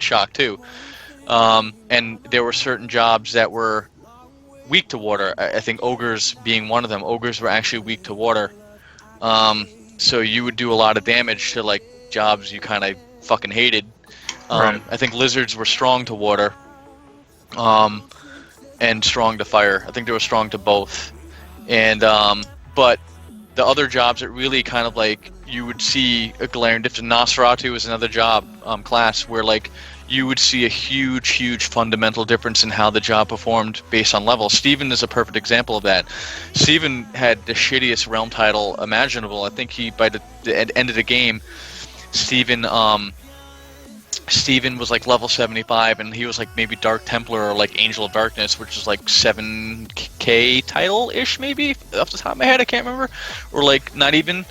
shock too. And there were certain jobs that were weak to water. I think ogres being one of them. Ogres were actually weak to water. So you would do a lot of damage to like jobs you kind of fucking hated. Right. I think lizards were strong to water, and strong to fire. I think they were strong to both. And but the other jobs that really kind of like you would see a glaring difference. Nosferatu is another job class where like you would see a huge fundamental difference in how the job performed based on level. Steven is a perfect example of that. Steven had the shittiest realm title imaginable. I think he, by the end of the game, Steven was like level 75, and he was like maybe Dark Templar or like Angel of Darkness, which is like 7k title-ish maybe, off the top of my head, I can't remember, or like not even.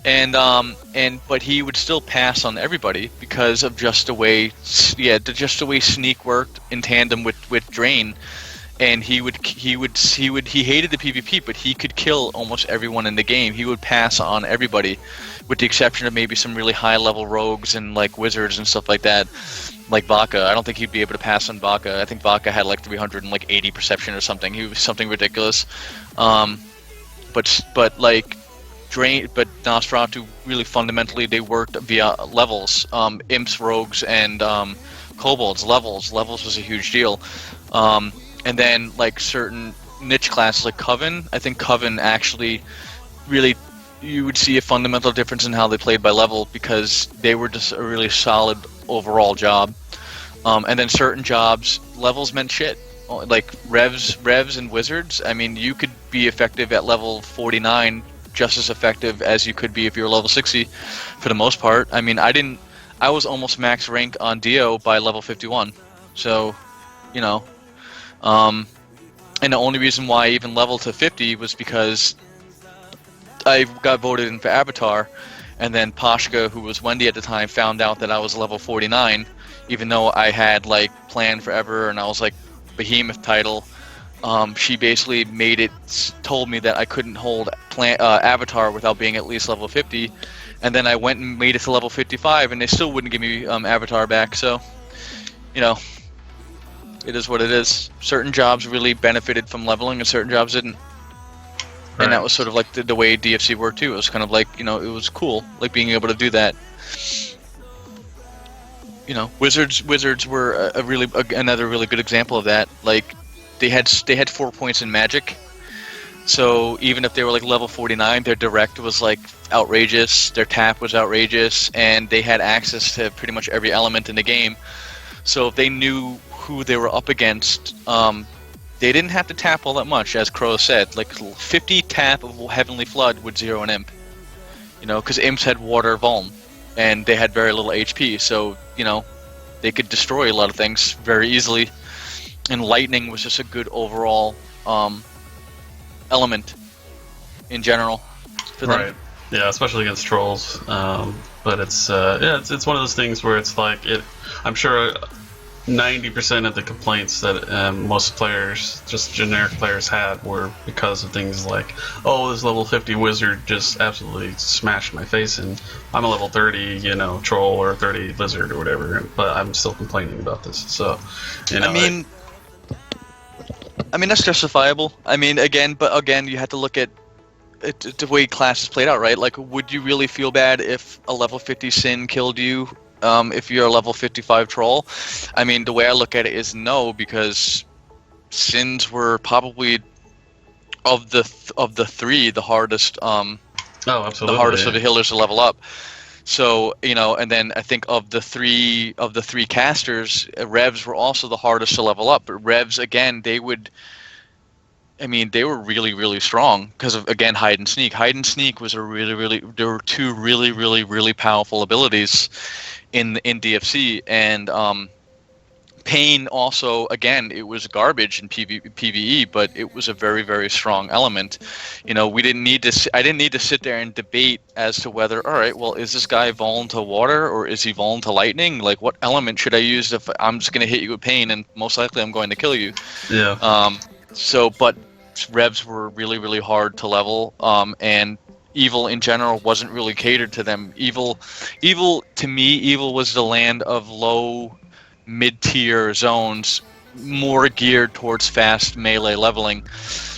But he would still pass on everybody because of just the way Sneak worked in tandem with Drain, and he hated the PvP, but he could kill almost everyone in the game. He would pass on everybody, with the exception of maybe some really high level rogues and like wizards and stuff like that, like Vaca. I don't think he'd be able to pass on Vaca. I think Vaca had like 380 perception or something. He was something ridiculous. But like. But Nosferatu really fundamentally they worked via levels, imps, rogues, and kobolds. Levels was a huge deal, and then like certain niche classes like Coven. I think Coven actually really you would see a fundamental difference in how they played by level because they were just a really solid overall job. And then certain jobs levels meant shit. Like revs and wizards. I mean, you could be effective at level 49. Just as effective as you could be if you were level 60 for the most part. I mean, I was almost max rank on Dio by level 51. So, you know. And the only reason why I even leveled to 50 was because I got voted in for Avatar, and then Pashka, who was Wendy at the time, found out that I was level 49, even though I had, like, planned forever, and I was, like, Behemoth title. She basically told me that I couldn't hold Avatar without being at least level 50, and then I went and made it to level 55, and they still wouldn't give me Avatar back. So, you know, it is what it is. Certain jobs really benefited from leveling, and certain jobs didn't. Right. And that was sort of like the way DFC worked too. It was kind of like, you know, it was cool, like being able to do that. You know, wizards were another really good example of that. Like. They had 4 points in magic, so even if they were like level 49, their direct was like outrageous, their tap was outrageous, and they had access to pretty much every element in the game. So if they knew who they were up against, they didn't have to tap all that much, as Crow said. Like 50 tap of Heavenly Flood would zero an imp, you know, because imps had water vuln, and they had very little HP, so you know they could destroy a lot of things very easily. And lightning was just a good overall element in general for them. Right. Yeah, especially against trolls. But it's one of those things where it's like I'm sure 90% of the complaints that most players, just generic players, had were because of things like, oh, this level 50 wizard just absolutely smashed my face in. I'm a level 30, you know, troll or 30 lizard or whatever, but I'm still complaining about this. So, you know, I mean, that's justifiable. I mean, again, you have to look at the way classes played out, right? Like, would you really feel bad if a level 50 Sin killed you if you're a level 55 Troll? I mean, the way I look at it is no, because Sins were probably, of the three, the hardest, absolutely, the hardest of the healers to level up. So, you know, and then I think of the three casters, Revs were also the hardest to level up. But Revs, again, they were really, really strong because of, again, Hide and Sneak. Hide and Sneak was there were two really, really, really powerful abilities in DFC, and Pain also, again, it was garbage in PvE, but it was a very, very strong element. You know, I didn't need to sit there and debate as to whether, all right, well, is this guy vuln to water or is he vuln to lightning? Like, what element should I use if I'm just going to hit you with Pain and most likely I'm going to kill you? Yeah. But Revs were really, really hard to level, and Evil in general wasn't really catered to them. Evil to me, Evil was the land of low mid-tier zones more geared towards fast melee leveling.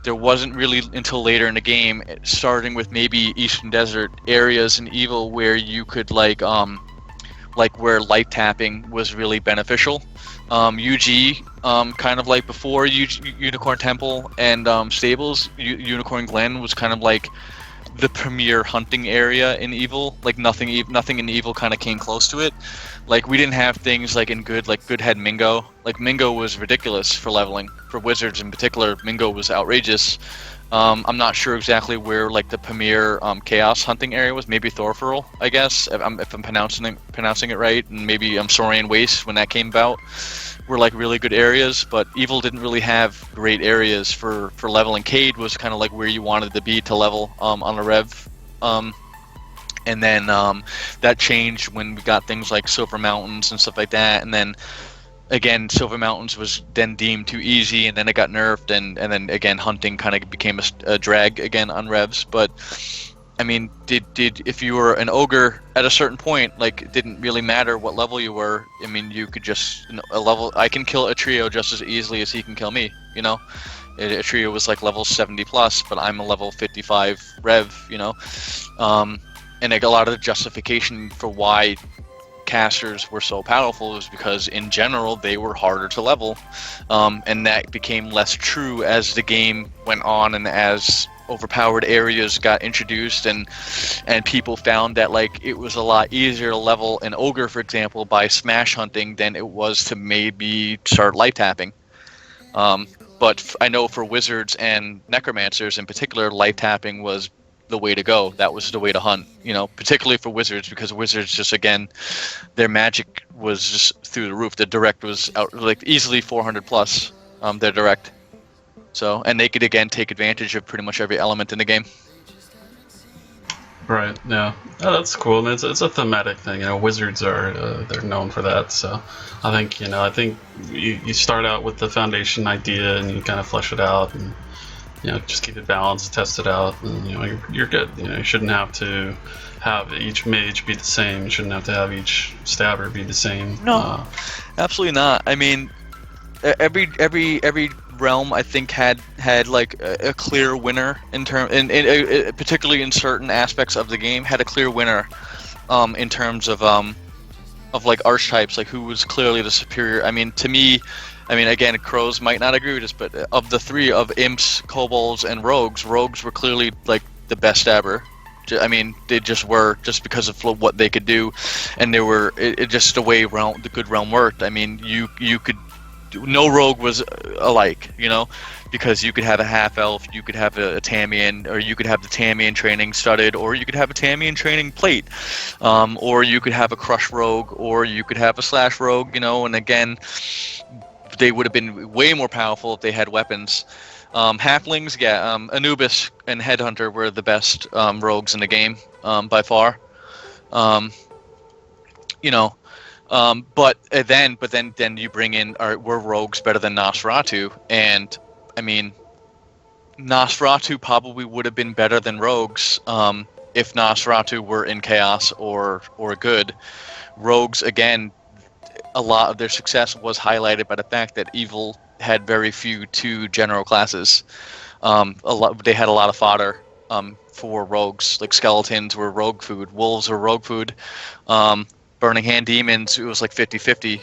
There wasn't really until later in the game, starting with maybe Eastern Desert areas in Evil, where you could like where life tapping was really beneficial. UG, kind of like before Unicorn Temple and Stables, Unicorn Glen was kind of like the premier hunting area in Evil. Like nothing in Evil kind of came close to it. Like we didn't have things like in Good, like Good had Mingo. Like Mingo was ridiculous for leveling. For Wizards in particular, Mingo was outrageous. I'm not sure exactly where like the premier chaos hunting area was. Maybe Thorfurl, I guess, if I'm pronouncing it right, and maybe Saurian Waste when that came about were like really good areas. But Evil didn't really have great areas for leveling. Cade was kind of like where you wanted to be to level on a rev. And then that changed when we got things like Silver Mountains and stuff like that. And then again, Silver Mountains was then deemed too easy, and then it got nerfed, and then again, hunting kind of became a drag again on revs. But I mean, did if you were an ogre at a certain point, like it didn't really matter what level you were. I mean, you could just I can kill a trio just as easily as he can kill me. You know, a trio was like level 70 plus, but I'm a level 55 rev. You know, and like a lot of the justification for why casters were so powerful is because in general they were harder to level, and that became less true as the game went on and as overpowered areas got introduced, and people found that like it was a lot easier to level an ogre, for example, by smash hunting than it was to maybe start light tapping. But I know for wizards and necromancers in particular, light tapping was the way to go. That was the way to hunt, you know, particularly for wizards, because wizards just, again, their magic was just through the roof. The direct was out like easily 400 plus, their direct. So, and they could again take advantage of pretty much every element in the game. Right. Yeah. Oh, that's cool. And it's a thematic thing. You know, wizards are they're known for that. So, I think you start out with the foundation idea and you kind of flesh it out, and just keep it balanced, test it out, and you're good. You shouldn't have to have each mage be the same. You shouldn't have to have each stabber be the same. No, absolutely not. I mean, every realm I think had like a clear winner in particularly in certain aspects of the game, had a clear winner in terms of like archetypes, like who was clearly the superior. I mean, to me, again, crows might not agree with this, but of the three, of imps, kobolds, and rogues were clearly like the best stabber. I mean, they just were, just because of what they could do, and they were just the way the good realm worked. I mean, you could, no rogue was alike, because you could have a half elf, you could have a Tamian, or you could have the Tamian training studded, or you could have a Tamian training plate, or you could have a crush rogue, or you could have a slash rogue, and again, they would have been way more powerful if they had weapons. Halflings, yeah, Anubis and Headhunter were the best rogues in the game, by far. But then you bring in, were rogues better than Nosferatu? And I mean, Nosferatu probably would have been better than rogues if Nosferatu were in chaos or good. Rogues, again, a lot of their success was highlighted by the fact that Evil had very few 2 general classes. They had a lot of fodder for rogues. Like skeletons were rogue food, wolves were rogue food. Burning Hand demons, it was like 50-50.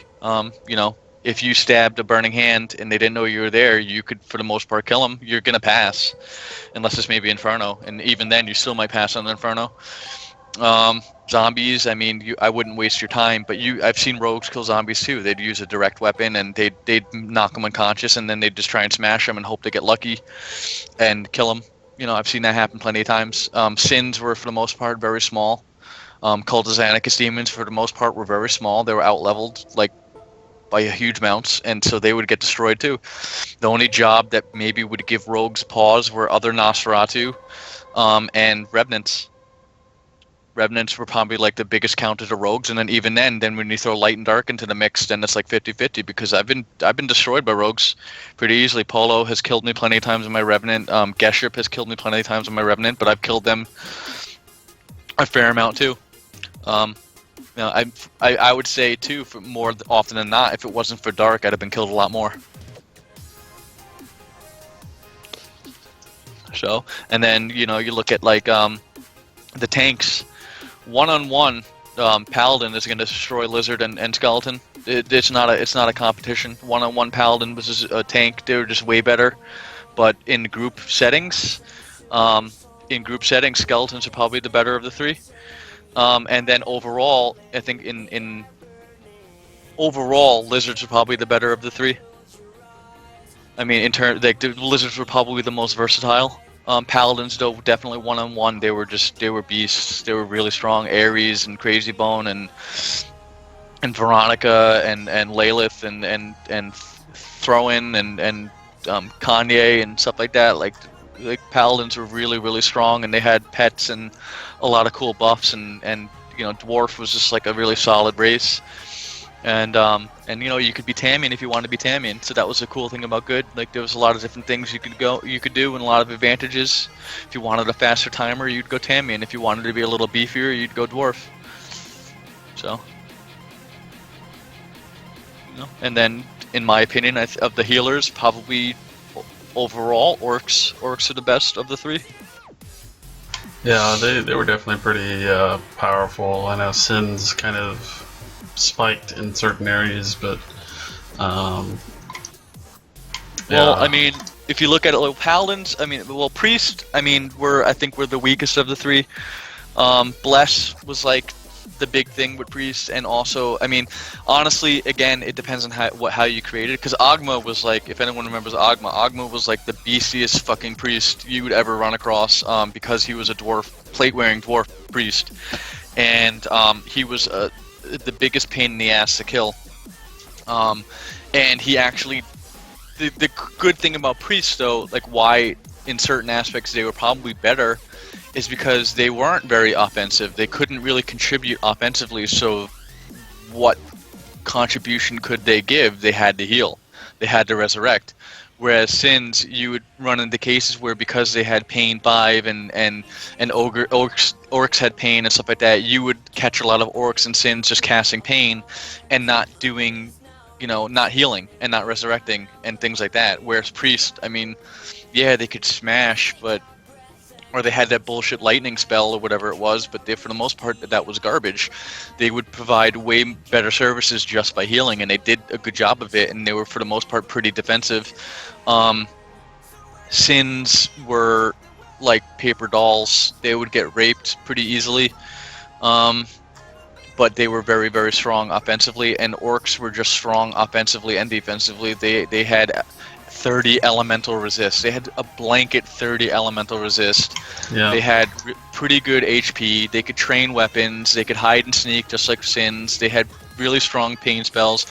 If you stabbed a Burning Hand and they didn't know you were there, you could, for the most part, kill them. You're gonna pass, unless it's maybe Inferno, and even then, you still might pass on the Inferno. Zombies, I mean, I wouldn't waste your time, but I've seen rogues kill zombies too. They'd use a direct weapon and they'd knock them unconscious, and then they'd just try and smash them and hope to get lucky and kill them. I've seen that happen plenty of times. Sins were, for the most part, very small. Cultus Anicus demons, for the most part, were very small. They were out-leveled, like, by huge amounts, and so they would get destroyed too. The only job that maybe would give rogues pause were other Nosferatu and Revenants. Revenants were probably like the biggest counter to rogues, and then even then when you throw light and dark into the mix, then it's like 50-50, because I've been destroyed by rogues pretty easily. Polo has killed me plenty of times in my Revenant. Geshup has killed me plenty of times in my Revenant, but I've killed them a fair amount too. And No, I would say too, for more often than not, if it wasn't for Dark, I'd have been killed a lot more. So, and then you look at like the tanks, 1-on-1, Paladin is going to destroy Lizard and Skeleton. It's not a competition. 1-on-1 Paladin versus a tank, they were just way better. But in group settings, Skeletons are probably the better of the three. And then overall, I think in overall, Lizards are probably the better of the three. I mean, in turn, like the Lizards were probably the most versatile. Paladins, though, definitely 1-on-1. They were beasts. They were really strong. Ares and Crazy Bone and Veronica and Lalith and Throw-In and Kanye and stuff like that. Like Paladins were really, really strong, and they had pets and a lot of cool buffs, and Dwarf was just like a really solid race. And you could be Tamian if you wanted to be Tamian, so that was a cool thing about Good. Like there was a lot of different things you could do, and a lot of advantages. If you wanted a faster timer, you'd go Tamian. If you wanted to be a little beefier, you'd go Dwarf. So, and then in my opinion, of the healers, probably overall Orcs are the best of the three. Yeah, they were definitely pretty powerful. I know Sins kind of spiked in certain areas, but well, I mean, if you look at it, Paladins, Priest, I think we're the weakest of the three. Bless was like the big thing with Priest, and also, honestly, again, it depends on how you create it, because Ogma was like, if anyone remembers Ogma was like the beastiest fucking priest you would ever run across, because he was a plate-wearing dwarf priest, and he was the biggest pain in the ass to kill. And he actually, the good thing about priests, though, like why in certain aspects they were probably better, is because they weren't very offensive. They couldn't really contribute offensively, so what contribution could they give? They had to heal. They had to resurrect. Whereas Sins, you would run into cases where, because they had Pain 5 and Orcs had Pain and stuff like that, you would catch a lot of Orcs and Sins just casting Pain and not doing, not healing and not resurrecting and things like that. Whereas Priest, yeah, they could smash, or they had that bullshit lightning spell or whatever it was, but for the most part, that was garbage. They would provide way better services just by healing, and they did a good job of it, and they were, for the most part, pretty defensive. Sins were like paper dolls. They would get raped pretty easily, but they were very, very strong offensively, and Orcs were just strong offensively and defensively. They had 30 elemental resist. They had a blanket 30 elemental resist. Yeah. They had pretty good HP. They could train weapons. They could hide and sneak just like Sins. They had really strong pain spells.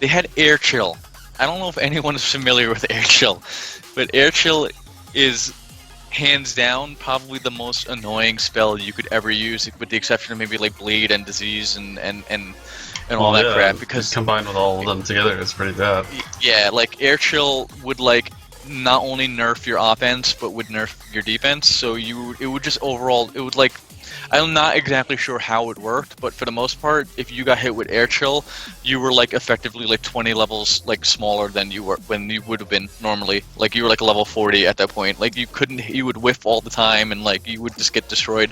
They had Air Chill. I don't know if anyone is familiar with Air Chill, but Air Chill is hands down probably the most annoying spell you could ever use, with the exception of maybe like Bleed and Disease and all that crap, because combined with all of them together, it's pretty bad. Yeah, like Air Chill would like not only nerf your offense but would nerf your defense. So it would just overall, it would like, I'm not exactly sure how it worked, but for the most part, if you got hit with Air Chill, you were like effectively like 20 levels like smaller than you were when you would have been normally. Like you were like level 40 at that point. Like you would whiff all the time, and like you would just get destroyed.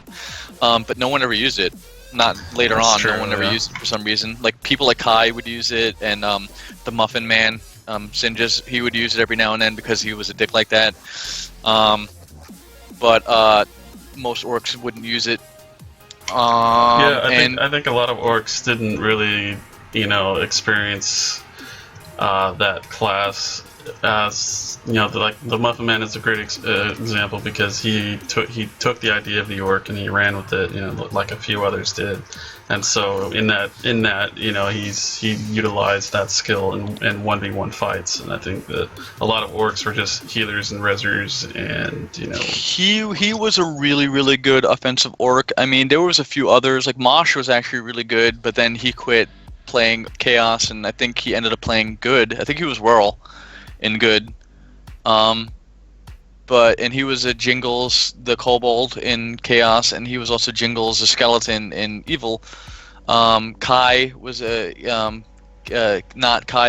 But no one ever used it. Not later That's on, true, no one ever used it for some reason. Like people like Kai would use it, and the Muffin Man, Sinjas, he would use it every now and then because he was a dick like that. But most Orcs wouldn't use it. I think a lot of Orcs didn't really, experience that class as the Muffin Man is a great example, because he took the idea of the Orc and he ran with it, like a few others did, and so in that he utilized that skill in 1v1 fights, and I think that a lot of Orcs were just healers and resers, and he was a really, really good offensive Orc. I mean, there was a few others, like Mosh was actually really good, but then he quit playing Chaos, and I think he ended up playing Good. I think he was Whirl in Good, and he was a Jingles the Kobold in Chaos, and he was also Jingles the Skeleton in Evil. Kai was a not Kai